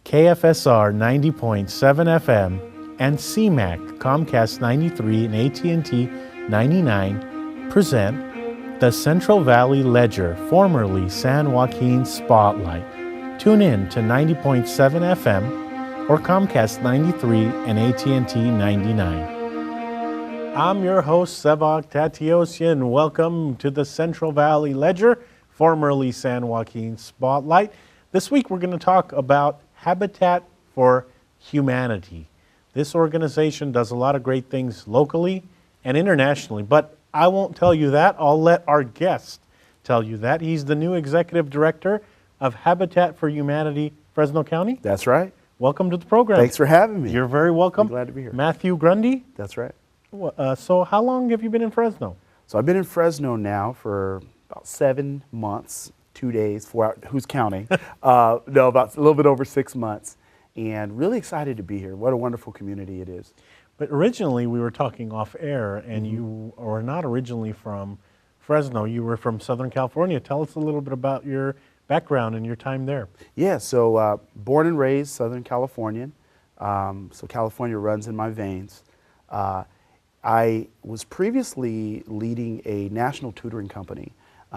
KFSR 90.7 FM, and CMAC, Comcast 93 and AT&T 99 present the Central Valley Ledger, formerly San Joaquin Spotlight. Tune in to 90.7 FM or Comcast 93 and AT&T 99. I'm your host, Sevag Tateosian. Welcome to the Central Valley Ledger, formerly San Joaquin Spotlight. This week we're going to talk about Habitat for Humanity. This organization does a lot of great things locally and internationally, but I won't tell you that. I'll let our guest tell you that. He's the new executive director of Habitat for Humanity, Fresno County. That's right. Welcome to the program. Thanks for having me. You're very welcome. I'm glad to be here. Matthew Grundy. That's right. So how long have you been in Fresno? So I've been in Fresno now for about 7 months, 2 days, 4 hours, who's counting? About a little bit over 6 months, and really excited to be here. What a wonderful community it is. But originally we were talking off air, and you were not originally from Fresno. You were from Southern California. Tell us a little bit about your background and your time there. Yeah, so born and raised Southern Californian, so California runs in my veins. I was previously leading a national tutoring company.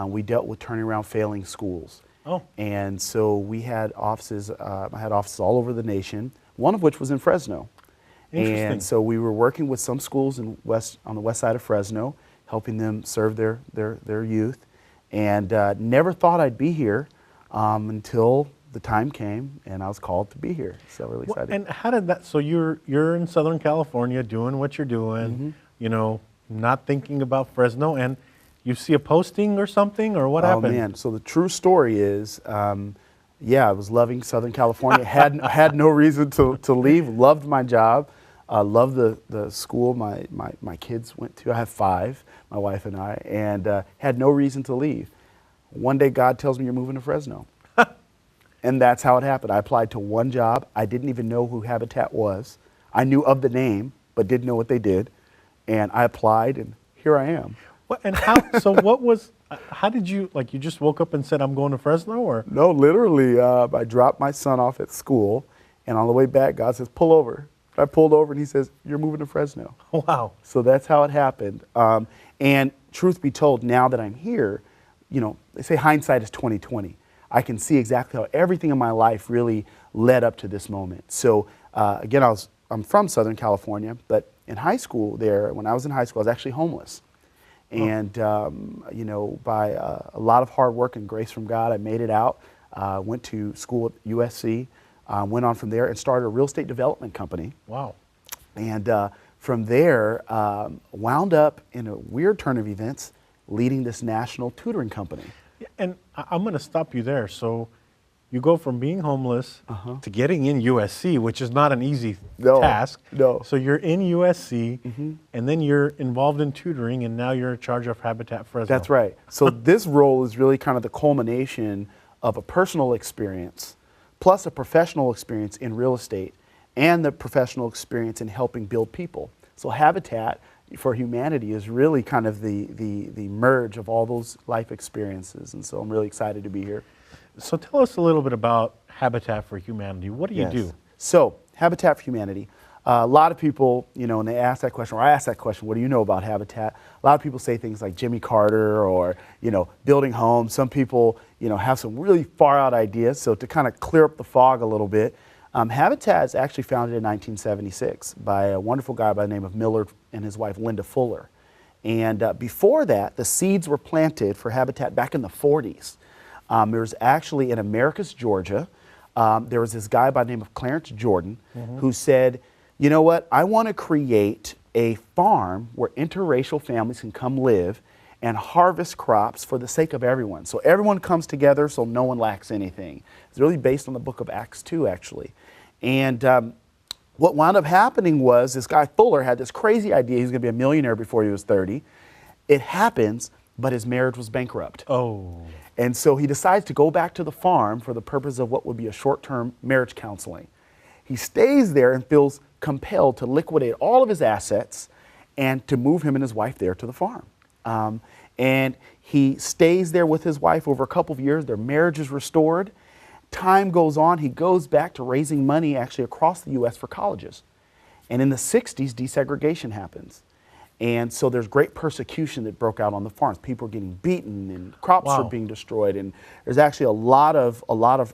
We dealt with turning around failing schools. Oh. And so we had offices, I had offices all over the nation, one of which was in Fresno. Interesting. And so we were working with some schools on the west side of Fresno, helping them serve their youth. And never thought I'd be here until the time came and I was called to be here. So really excited. And how did that, so you're in Southern California doing what you're doing, you know, not thinking about Fresno, and you see a posting or something, or what happened? Oh man, so the true story is, yeah, I was loving Southern California, had no reason to leave, loved my job, loved the school my kids went to. I have 5, my wife and I, and had no reason to leave. One day God tells me you're moving to Fresno. And that's how it happened. I applied to one job. I didn't even know who Habitat was. I knew of the name, but didn't know what they did. And I applied, and here I am. And how, so how did you, like, you just woke up and said, I'm going to Fresno, or? No, literally, I dropped my son off at school, and on the way back, God says, pull over. I pulled over, and he says, you're moving to Fresno. Wow. So that's how it happened. And truth be told, now that I'm here, you know, they say hindsight is 20/20. I can see exactly how everything in my life really led up to this moment. So again, I'm from Southern California, but in high school there, when I was in high school, I was actually homeless. And, you know, by a lot of hard work and grace from God, I made it out, went to school at USC, went on from there and started a real estate development company. Wow. And from there, wound up in a weird turn of events, leading this national tutoring company. And I'm going to stop you there. So you go from being homeless to getting in USC, which is not an easy task. No. So you're in USC, and then you're involved in tutoring, and now you're in charge of Habitat Fresno. That's right. So this role is really kind of the culmination of a personal experience, plus a professional experience in real estate, and the professional experience in helping build people. So Habitat for Humanity is really kind of the merge of all those life experiences, and so I'm really excited to be here. So tell us a little bit about Habitat for Humanity. What do you do? So Habitat for Humanity, a lot of people, you know, when they ask that question, or I ask that question, what do you know about Habitat? A lot of people say things like Jimmy Carter or, you know, building homes. Some people, you know, have some really far out ideas. So to kind of clear up the fog a little bit, Habitat is actually founded in 1976 by a wonderful guy by the name of Millard and his wife Linda Fuller. And before that, the seeds were planted for Habitat back in the 40s. There was actually in Americus, Georgia, there was this guy by the name of Clarence Jordan who said, you know what, I want to create a farm where interracial families can come live and harvest crops for the sake of everyone. So everyone comes together so no one lacks anything. It's really based on the book of Acts 2, actually. And what wound up happening was this guy Fuller had this crazy idea he was going to be a millionaire before he was 30. It happens, but his marriage was bankrupt. Oh. And so he decides to go back to the farm for the purpose of what would be a short-term marriage counseling. He stays there and feels compelled to liquidate all of his assets and to move him and his wife there to the farm. And he stays there with his wife over a couple of years. Their marriage is restored. time goes on, he goes back to raising money actually across the U.S. for colleges. And in the 60s, desegregation happens. And so there's great persecution that broke out on the farms. People are getting beaten and crops are being destroyed. And there's actually a lot of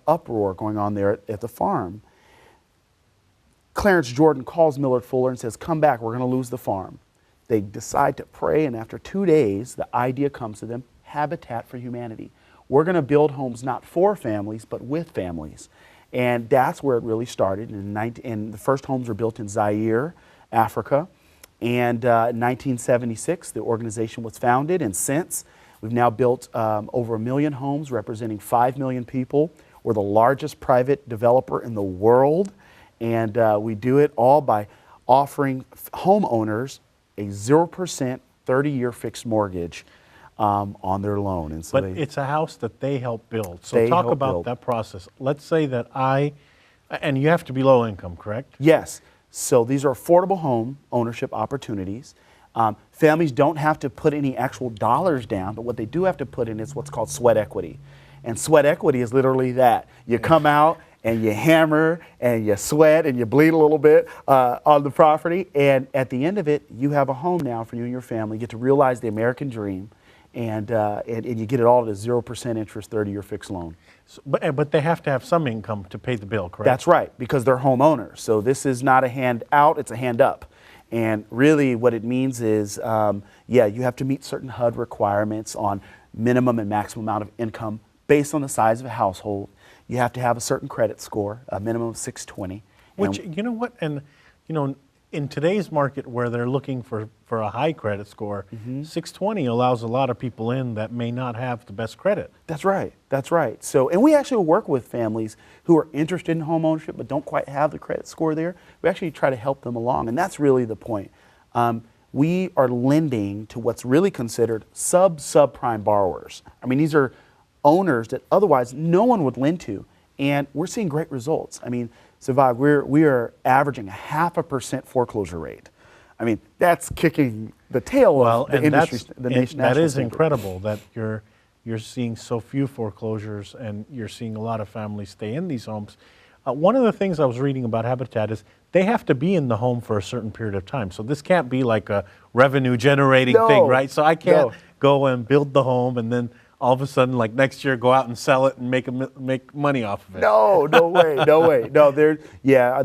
uproar going on there at the farm. Clarence Jordan calls Millard Fuller and says, come back, we're going to lose the farm. They decide to pray, and after 2 days, the idea comes to them, Habitat for Humanity. We're going to build homes not for families, but with families. And that's where it really started. And the first homes were built in Zaire, Africa. And in 1976, the organization was founded, and since, we've now built over 1 million homes representing 5 million people. We're the largest private developer in the world, and we do it all by offering homeowners a 0% 30-year fixed mortgage on their loan. And so it's a house that they help build. So talk about that process. Let's say that and you have to be low income, correct? Yes. So these are affordable home ownership opportunities. Families don't have to put any actual dollars down, but what they do have to put in is what's called sweat equity. And sweat equity is literally that. You come out and you hammer and you sweat and you bleed a little bit on the property. And at the end of it, you have a home now for you and your family. You get to realize the American dream, and you get it all at a 0% interest 30-year fixed loan. So, but they have to have some income to pay the bill, correct? That's right, because they're homeowners. So this is not a hand out, it's a hand up. And really what it means is, you have to meet certain HUD requirements on minimum and maximum amount of income based on the size of a household. You have to have a certain credit score, a minimum of 620. Which, you know what, and in today's market where they're looking for a high credit score, 620 allows a lot of people in that may not have the best credit. That's right, that's right. So, and we actually work with families who are interested in home ownership but don't quite have the credit score there. We actually try to help them along, and that's really the point. We are lending to what's really considered subprime borrowers. I mean, these are owners that otherwise no one would lend to, and we're seeing great results. I mean, Sevag, we are averaging a 0.5% foreclosure rate. I mean, that's kicking the tail of the industry, the nation. That is incredible that you're seeing so few foreclosures and you're seeing a lot of families stay in these homes. One of the things I was reading about Habitat is they have to be in the home for a certain period of time. So this can't be like a revenue generating thing, right? So I can't go and build the home and then all of a sudden, like next year, go out and sell it and make money off of it. No way, no way. No, the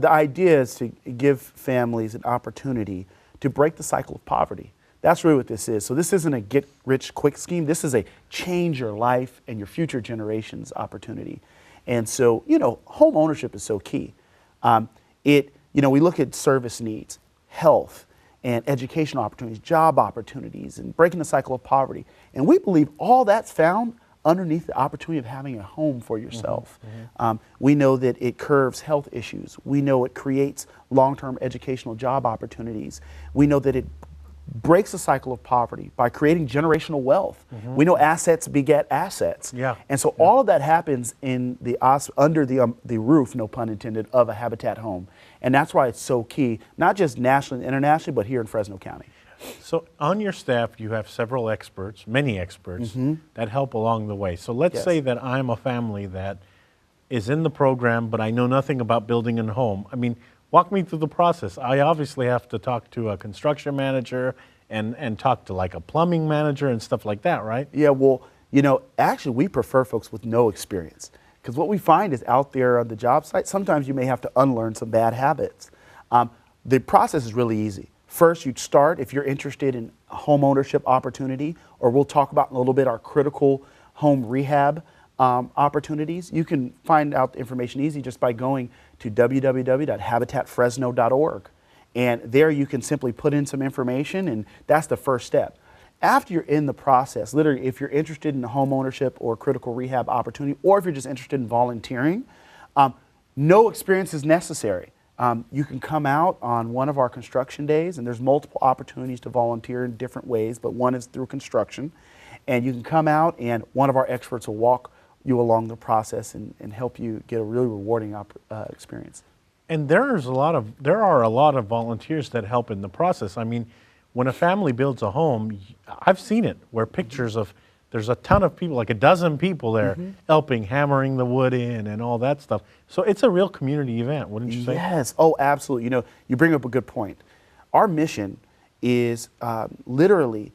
idea is to give families an opportunity to break the cycle of poverty. That's really what this is. So this isn't a get-rich-quick scheme. This is a change your life and your future generations opportunity. And so, home ownership is so key. We look at service needs, health, and educational opportunities, job opportunities, and breaking the cycle of poverty. And we believe all that's found underneath the opportunity of having a home for yourself. We know that it curbs health issues. We know it creates long-term educational job opportunities. We know that it breaks the cycle of poverty by creating generational wealth. We know assets beget assets. And so all of that happens in under the roof, no pun intended, of a Habitat home. And that's why it's so key, not just nationally and internationally, but here in Fresno County. So on your staff, you have several experts, many experts, that help along the way. So let's say that I'm a family that is in the program, but I know nothing about building a home. I mean, walk me through the process. I obviously have to talk to a construction manager and talk to like a plumbing manager and stuff like that, right? Yeah, well, actually we prefer folks with no experience. Because what we find is out there on the job site, sometimes you may have to unlearn some bad habits. The process is really easy. First, you'd start if you're interested in a home ownership opportunity, or we'll talk about in a little bit our critical home rehab opportunities. You can find out the information easy just by going to www.habitatfresno.org. And there you can simply put in some information, and that's the first step. After you're in the process, literally, if you're interested in a home ownership or critical rehab opportunity, or if you're just interested in volunteering, no experience is necessary. You can come out on one of our construction days, and there's multiple opportunities to volunteer in different ways, but one is through construction. And you can come out, and one of our experts will walk you along the process and help you get a really rewarding experience. And there are a lot of volunteers that help in the process. I mean, when a family builds a home, I've seen it where pictures of there's a ton of people, like a dozen people there helping, hammering the wood in and all that stuff. So it's a real community event, wouldn't you say? Yes. Oh, absolutely. You know, you bring up a good point. Our mission is literally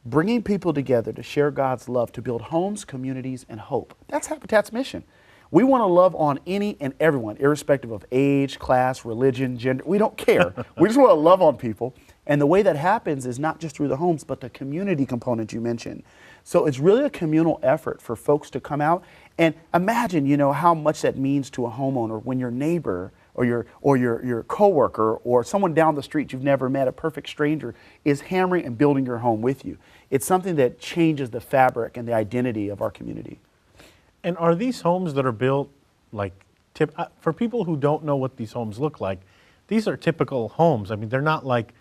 bringing people together to share God's love, to build homes, communities, and hope. That's Habitat's mission. We want to love on any and everyone, irrespective of age, class, religion, gender. We don't care. We just want to love on people. And the way that happens is not just through the homes, but the community component you mentioned. So it's really a communal effort for folks to come out and imagine, you know, how much that means to a homeowner when your neighbor or your coworker or someone down the street you've never met, a perfect stranger, is hammering and building your home with you. It's something that changes the fabric and the identity of our community. And are these homes that are built like, for people who don't know what these homes look like, these are typical homes. I mean, they're not like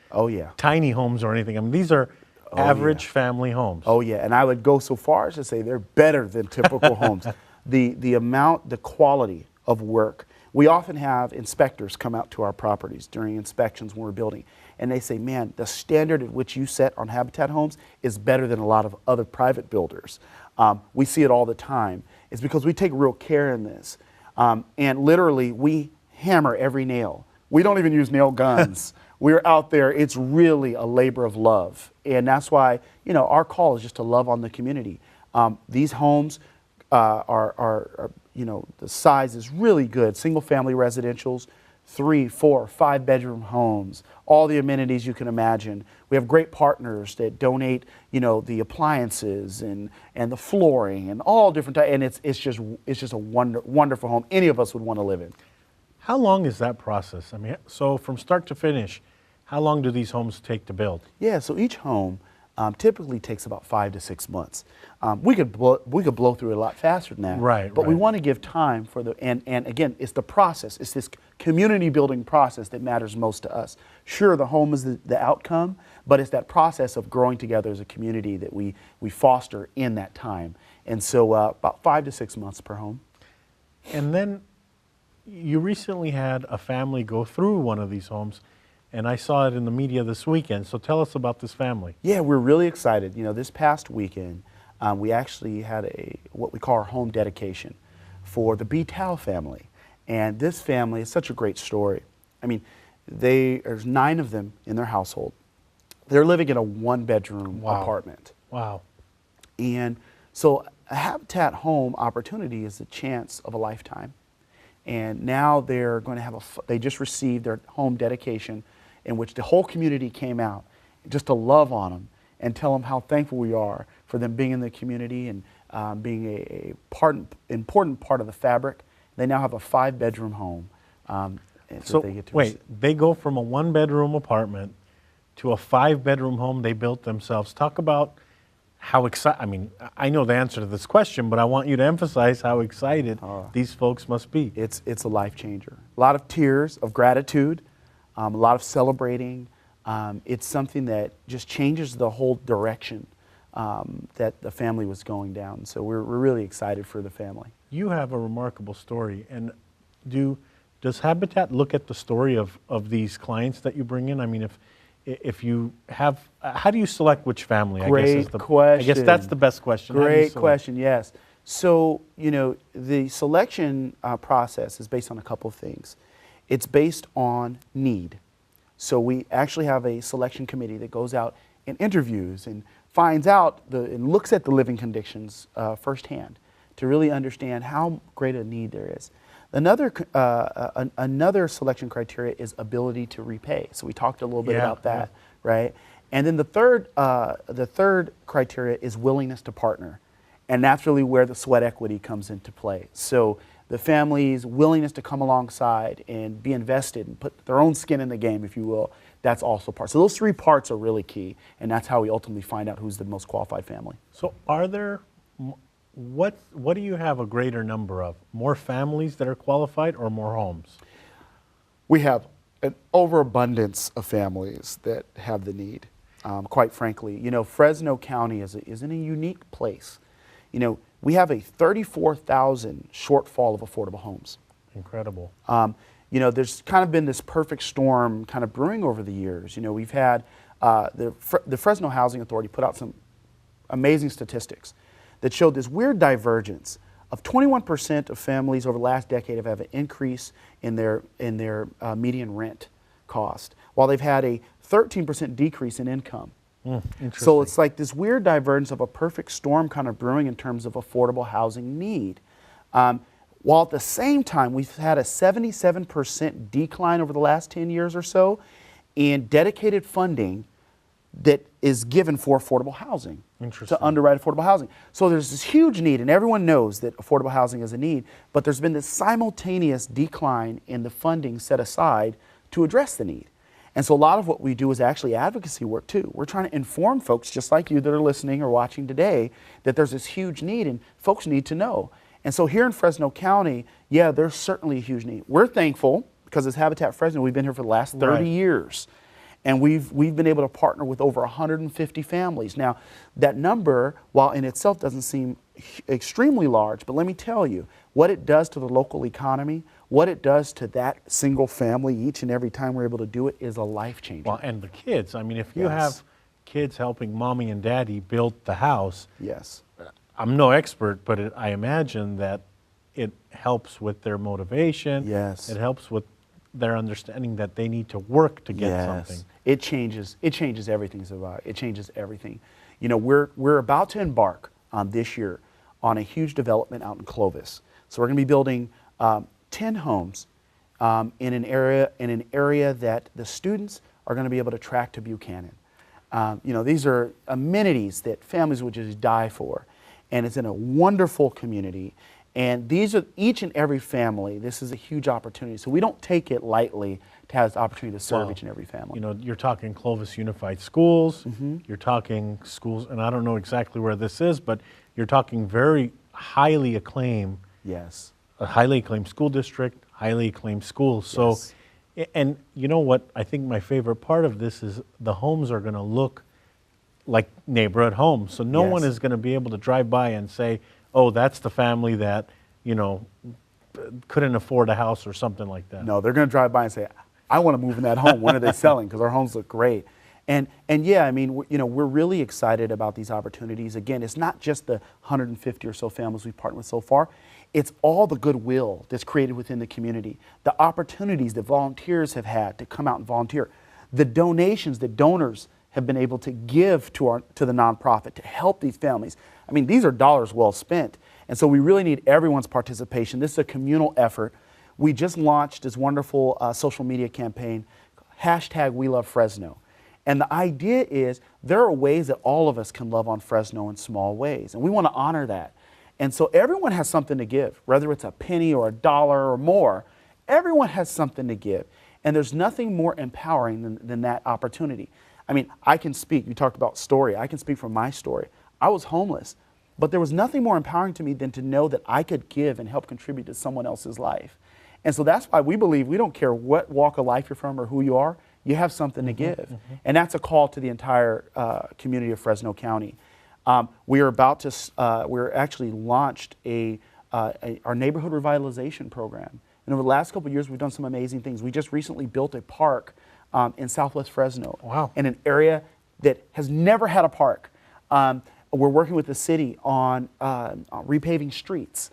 tiny homes or anything. I mean, these are average family homes. Oh yeah, and I would go so far as to say they're better than typical homes. The amount, the quality of work. We often have inspectors come out to our properties during inspections when we're building, and they say, man, the standard at which you set on Habitat homes is better than a lot of other private builders. We see it all the time. It's because we take real care in this. And literally, we hammer every nail. We don't even use nail guns. We're out there. It's really a labor of love. And that's why, you know, our call is just to love on the community. These homes are, you know, the size is really good. Single family residentials, 3, 4, 5 bedroom homes, all the amenities you can imagine. We have great partners that donate, you know, the appliances and the flooring and all different types. And it's just a wonderful home any of us would want to live in. How long is that process? I mean, so from start to finish, how long do these homes take to build? Yeah, so each home typically takes about 5 to 6 months. We could blow through it a lot faster than that. Right. But we want to give time for the and again, it's the process. It's this community building process that matters most to us. Sure, the home is the outcome, but it's that process of growing together as a community that we foster in that time. And so about 5 to 6 months per home. And then you recently had a family go through one of these homes, and I saw it in the media this weekend. So tell us about this family. Yeah, we're really excited. You know, this past weekend, we actually had what we call our home dedication for the Tao family. And this family is such a great story. I mean, there's 9 of them in their household. They're living in a 1-bedroom apartment. Wow. And so a Habitat home opportunity is the chance of a lifetime. And now they're going to have they just received their home dedication in which the whole community came out just to love on them and tell them how thankful we are for them being in the community and being a important part of the fabric. They now have a 5-bedroom home. So they go from a 1-bedroom apartment to a 5-bedroom home they built themselves. Talk about how excited, I mean, I know the answer to this question, but I want you to emphasize how excited these folks must be. It's a life changer. A lot of tears of gratitude, a lot of celebrating. It's something that just changes the whole direction that the family was going down. So we're really excited for the family. You have a remarkable story. And does Habitat look at the story of these clients that you bring in? I mean, if you have, how do you select which family? Great question. I guess that's the best question. Great question, yes. So, you know, the selection process is based on a couple of things. It's based on need. So we actually have a selection committee that goes out and interviews and finds out and looks at the living conditions firsthand to really understand how great a need there is. Another selection criteria is ability to repay. So we talked a little bit about that, right? And then the third criteria is willingness to partner. And that's really where the sweat equity comes into play. So the family's willingness to come alongside and be invested and put their own skin in the game, if you will, that's also part. So those 3 parts are really key, and that's how we ultimately find out who's the most qualified family. So are there, what do you have a greater number of? More families that are qualified or more homes? We have an overabundance of families that have the need. Quite frankly, you know, Fresno County is in a unique place. You know, we have a 34,000 shortfall of affordable homes. Incredible. You know, there's kind of been this perfect storm kind of brewing over the years. You know, we've had the Fresno Housing Authority put out some amazing statistics. that showed this weird divergence of 21% of families over the last decade have had an increase in their median rent cost, while they've had a 13% decrease in income. So it's like this weird divergence of a perfect storm kind of brewing in terms of affordable housing need. While at the same time, we've had a 77% decline over the last 10 years or so in dedicated funding that is given for affordable housing, to underwrite affordable housing. So there's this huge need, and everyone knows that affordable housing is a need, but there's been this simultaneous decline in the funding set aside to address the need. And so a lot of what we do is actually advocacy work too. We're trying to inform folks just like you that are listening or watching today that there's this huge need and folks need to know. And so here in Fresno County, yeah, there's certainly a huge need. We're thankful because as Habitat Fresno, we've been here for the last 30 years. And we've been able to partner with over 150 families. Now, that number, while in itself doesn't seem extremely large, but let me tell you, what it does to the local economy, what it does to that single family each and every time we're able to do it is a life changer. Well, and the kids. I mean, if you have kids helping mommy and daddy build the house, I'm no expert, but I imagine that it helps with their motivation. It helps with their understanding that they need to work to get something. It changes everything, Sevag. It changes everything. You know, we're about to embark this year on a huge development out in Clovis. So we're going to be building 10 homes in an area that the students are going to be able to track to Buchanan. You know, these are amenities that families would just die for, and it's in a wonderful community. And these are each and every family. This is a huge opportunity, so we don't take it lightly to have the opportunity to serve each and every family. You know, you're talking Clovis Unified Schools. You're talking schools, and I don't know exactly where this is, but you're talking very highly acclaimed. A highly acclaimed school district, highly acclaimed schools. So, and you know what? I think my favorite part of this is the homes are going to look like neighborhood homes. So no one is going to be able to drive by and say, oh, that's the family that, you know, couldn't afford a house or something like that. No, they're going to drive by and say, I want to move in that home. When are they selling? Because our homes look great. And yeah, I mean, you know, we're really excited about these opportunities. Again, it's not just the 150 or so families we've partnered with so far. It's all the goodwill that's created within the community, the opportunities that volunteers have had to come out and volunteer, the donations that donors have been able to give to the nonprofit to help these families. I mean, these are dollars well spent. And so we really need everyone's participation. This is a communal effort. We just launched this wonderful social media campaign, #WeLoveFresno. And the idea is there are ways that all of us can love on Fresno in small ways. And we want to honor that. And so everyone has something to give, whether it's a penny or a dollar or more. Everyone has something to give. And there's nothing more empowering than that opportunity. I mean, I can speak. You talked about story. I can speak from my story. I was homeless, but there was nothing more empowering to me than to know that I could give and help contribute to someone else's life. And so that's why we believe we don't care what walk of life you're from or who you are, you have something to give. And that's a call to the entire community of Fresno County. We're actually launched our neighborhood revitalization program. And over the last couple of years, we've done some amazing things. We just recently built a park in Southwest Fresno, in an area that has never had a park. We're working with the city on repaving streets.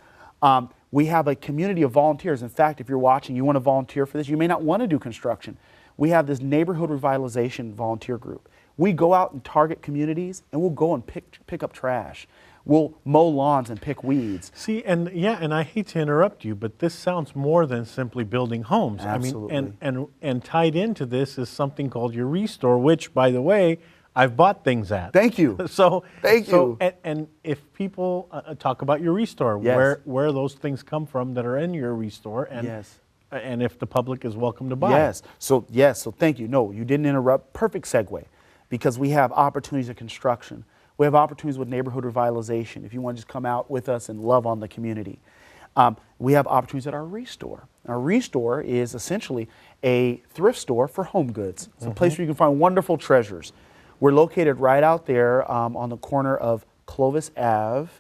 We have a community of volunteers. In fact, if you're watching, you want to volunteer for this, you may not want to do construction. We have this neighborhood revitalization volunteer group. We go out and target communities, and we'll go and pick up trash. We'll mow lawns and pick weeds. See, and yeah, and I hate to interrupt you, but this sounds more than simply building homes. Absolutely. I mean, and tied into this is something called your Restore, which, by the way, I've bought things at. Thank you. Thank you. And if people talk about your Restore, where those things come from that are in your Restore, and if the public is welcome to buy. So thank you. No, you didn't interrupt. Perfect segue, because we have opportunities of construction. We have opportunities with neighborhood revitalization. If you want to just come out with us and love on the community. We have opportunities at our Restore. Our Restore is essentially a thrift store for home goods. It's a place where you can find wonderful treasures. We're located right out there on the corner of Clovis Ave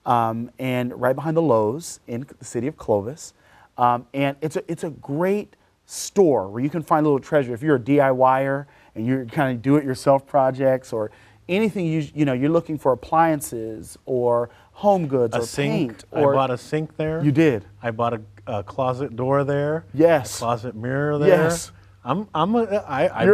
and right behind the Lowe's in the city of Clovis. And it's a great store where you can find a little treasure. If you're a DIYer and you're kind of do-it-yourself projects, or anything you're looking for, appliances or home goods A or sink. paint. I bought a sink there. You did. I bought a closet door there. Yes. A closet mirror there. Yes. I You're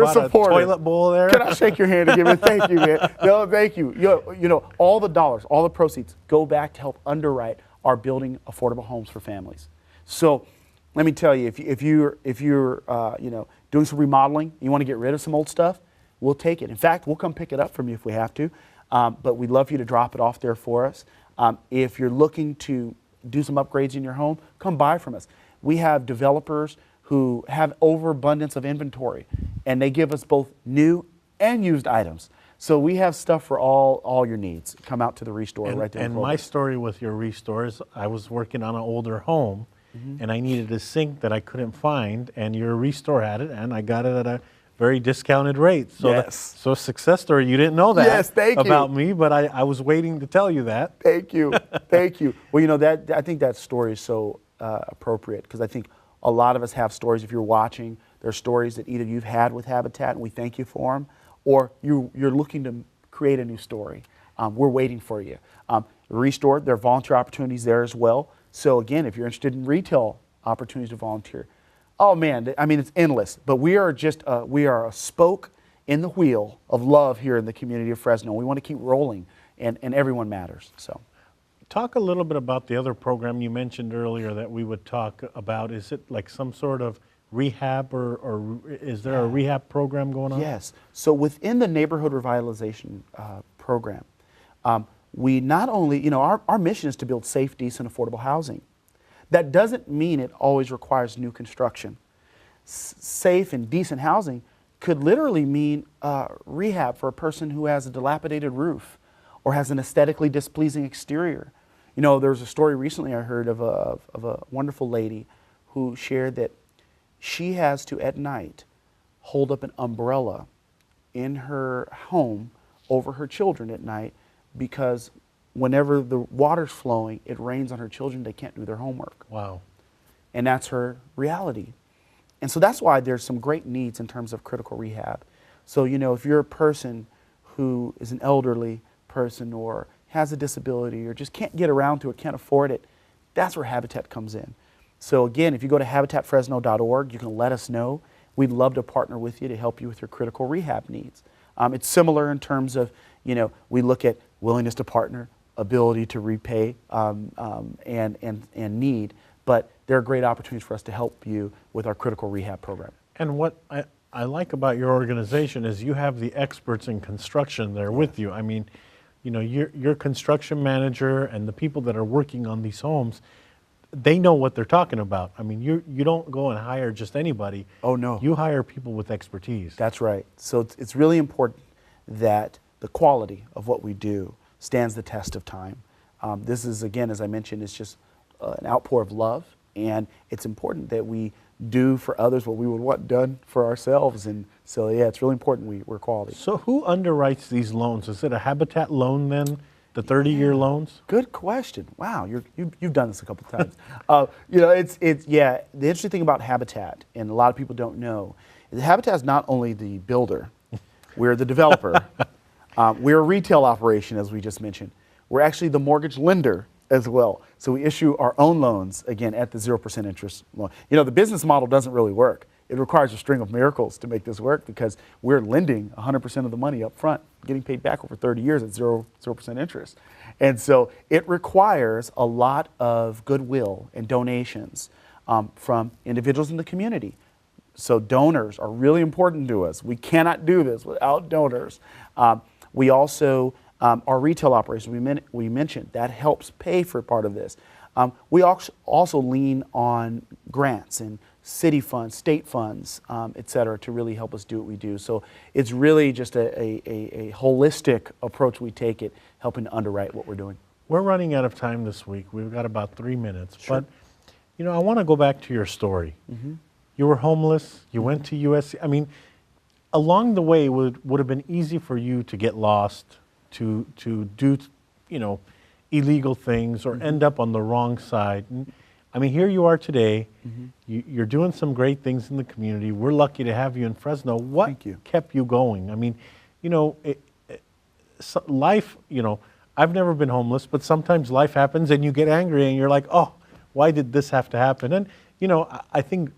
bought a toilet bowl there. Can I shake your hand and give it? Thank you, man. No, thank you. You know, all the dollars, all the proceeds go back to help underwrite our building affordable homes for families. So, let me tell you, if you're doing some remodeling, you want to get rid of some old stuff, we'll take it. In fact, we'll come pick it up from you if we have to. But we'd love for you to drop it off there for us. If you're looking to do some upgrades in your home, come buy from us. We have developers who have overabundance of inventory, and they give us both new and used items. So we have stuff for all your needs. Come out to the Restore right there. And my story with your Restore is I was working on an older home, and I needed a sink that I couldn't find, and your Restore had it, and I got it at a very discounted rate. So yes. So success story. You didn't know that yes, thank about you. me, but I was waiting to tell you that. Thank you. Thank you. Well, you know, I think that story is so appropriate, because I think a lot of us have stories. If you're watching, there are stories that either you've had with Habitat, and we thank you for them, or you're looking to create a new story. We're waiting for you. Restore, there are volunteer opportunities there as well. So again, if you're interested in retail opportunities to volunteer, oh man, I mean, it's endless. But we are a spoke in the wheel of love here in the community of Fresno. We want to keep rolling, and everyone matters. So, talk a little bit about the other program you mentioned earlier that we would talk about. Is it like some sort of rehab, or is there a rehab program going on? Yes. So within the neighborhood revitalization program, we not only, our mission is to build safe, decent, affordable housing. That doesn't mean it always requires new construction. Safe and decent housing could literally mean rehab for a person who has a dilapidated roof or has an aesthetically displeasing exterior. You know, there was a story recently I heard of a wonderful lady who shared that she has to, at night, hold up an umbrella in her home over her children at night, because whenever the water's flowing, it rains on her children, they can't do their homework. Wow. And that's her reality. And so that's why there's some great needs in terms of critical rehab. So, if you're a person who is an elderly person or has a disability or just can't get around to it, can't afford it, that's where Habitat comes in. So again, if you go to habitatfresno.org, you can let us know. We'd love to partner with you to help you with your critical rehab needs. It's similar in terms of, we look at willingness to partner, ability to repay, and need, but there are great opportunities for us to help you with our critical rehab program. And what I like about your organization is you have the experts in construction there with you. I mean, your construction manager and the people that are working on these homes, they know what they're talking about. I mean, you don't go and hire just anybody. Oh, no. You hire people with expertise. That's right. So it's really important that the quality of what we do stands the test of time. This is, again, as I mentioned, it's just an outpour of love, and it's important that we do for others what we would want done for ourselves. And so, yeah, it's really important we're quality. So who underwrites these loans? Is it a Habitat loan then? The 30-year loans? Good question. Wow, you've done this a couple times. The interesting thing about Habitat, and a lot of people don't know, is Habitat is not only the builder, we're the developer. We're a retail operation, as we just mentioned. We're actually the mortgage lender as well. So we issue our own loans, again, at the 0% interest loan. The business model doesn't really work. It requires a string of miracles to make this work, because we're lending 100% of the money up front, getting paid back over 30 years at 0% interest. And so it requires a lot of goodwill and donations from individuals in the community. So donors are really important to us. We cannot do this without donors. We also, our retail operation, we mentioned, that helps pay for part of this. We also lean on grants and city funds, state funds, et cetera, to really help us do what we do. So it's really just a holistic approach we take it, helping to underwrite what we're doing. We're running out of time this week. We've got about 3 minutes. Sure. But, I want to go back to your story. Mm-hmm. You were homeless. You went to USC. I mean, along the way, would have been easy for you to get lost, to do, illegal things, or end up on the wrong side. And, I mean, here you are today. Mm-hmm. You're doing some great things in the community. We're lucky to have you in Fresno. What Thank you. kept you going? I mean, life, I've never been homeless, but sometimes life happens and you get angry and you're like, oh, why did this have to happen? And, I think,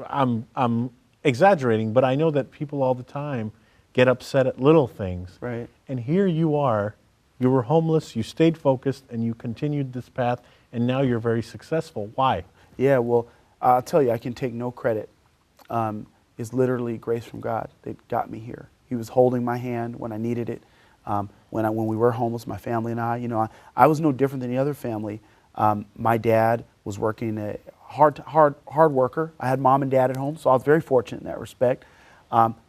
I'm exaggerating, but I know that people all the time get upset at little things. Right. And here you are, you were homeless, you stayed focused, and you continued this path, and now you're very successful. Why? Yeah, well, I'll tell you, I can take no credit. It's literally grace from God that got me here. He was holding my hand when I needed it. When we were homeless, my family and I was no different than the other family. My dad was working a hard worker. I had mom and dad at home, so I was very fortunate in that respect.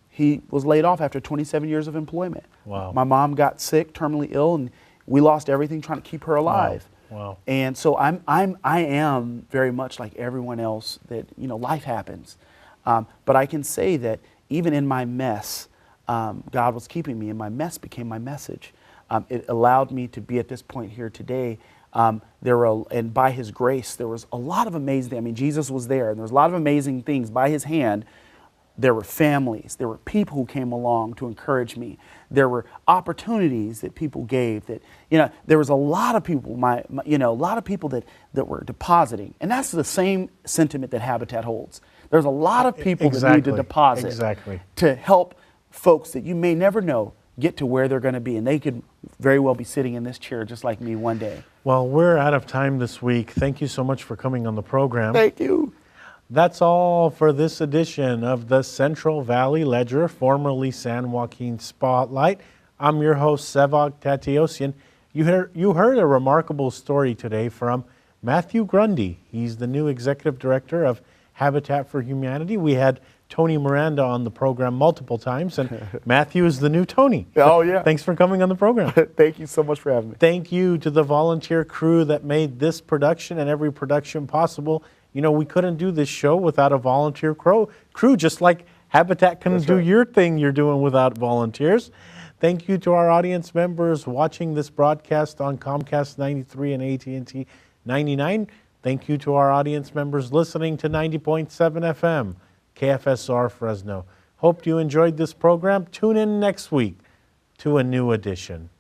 He was laid off after 27 years of employment. Wow. My mom got sick, terminally ill, and we lost everything trying to keep her alive. Wow. And so I am very much like everyone else that, life happens. But I can say that even in my mess, God was keeping me, and my mess became my message. It allowed me to be at this point here today. And by His grace, there was a lot of amazing things. I mean, Jesus was there, and there was a lot of amazing things by His hand. There were families, there were people who came along to encourage me. There were opportunities that people gave. That there was a lot of people, a lot of people that were depositing, and that's the same sentiment that Habitat holds. There's a lot of people that need to deposit to help folks that you may never know get to where they're going to be, and they could very well be sitting in this chair just like me one day. Well, we're out of time this week. Thank you so much for coming on the program. Thank you. That's all for this edition of the Central Valley Ledger, formerly San Joaquin Spotlight. I'm your host, Sevag Tateosian. You heard a remarkable story today from Matthew Grundy. He's the new executive director of Habitat for Humanity. We had Tony Miranda on the program multiple times, and Matthew is the new Tony. Oh, yeah. Thanks for coming on the program. Thank you so much for having me. Thank you to the volunteer crew that made this production and every production possible. We couldn't do this show without a volunteer crew, just like Habitat couldn't do your thing you're doing without volunteers. Thank you to our audience members watching this broadcast on Comcast 93 and AT&T 99. Thank you to our audience members listening to 90.7 FM, KFSR Fresno. Hope you enjoyed this program. Tune in next week to a new edition.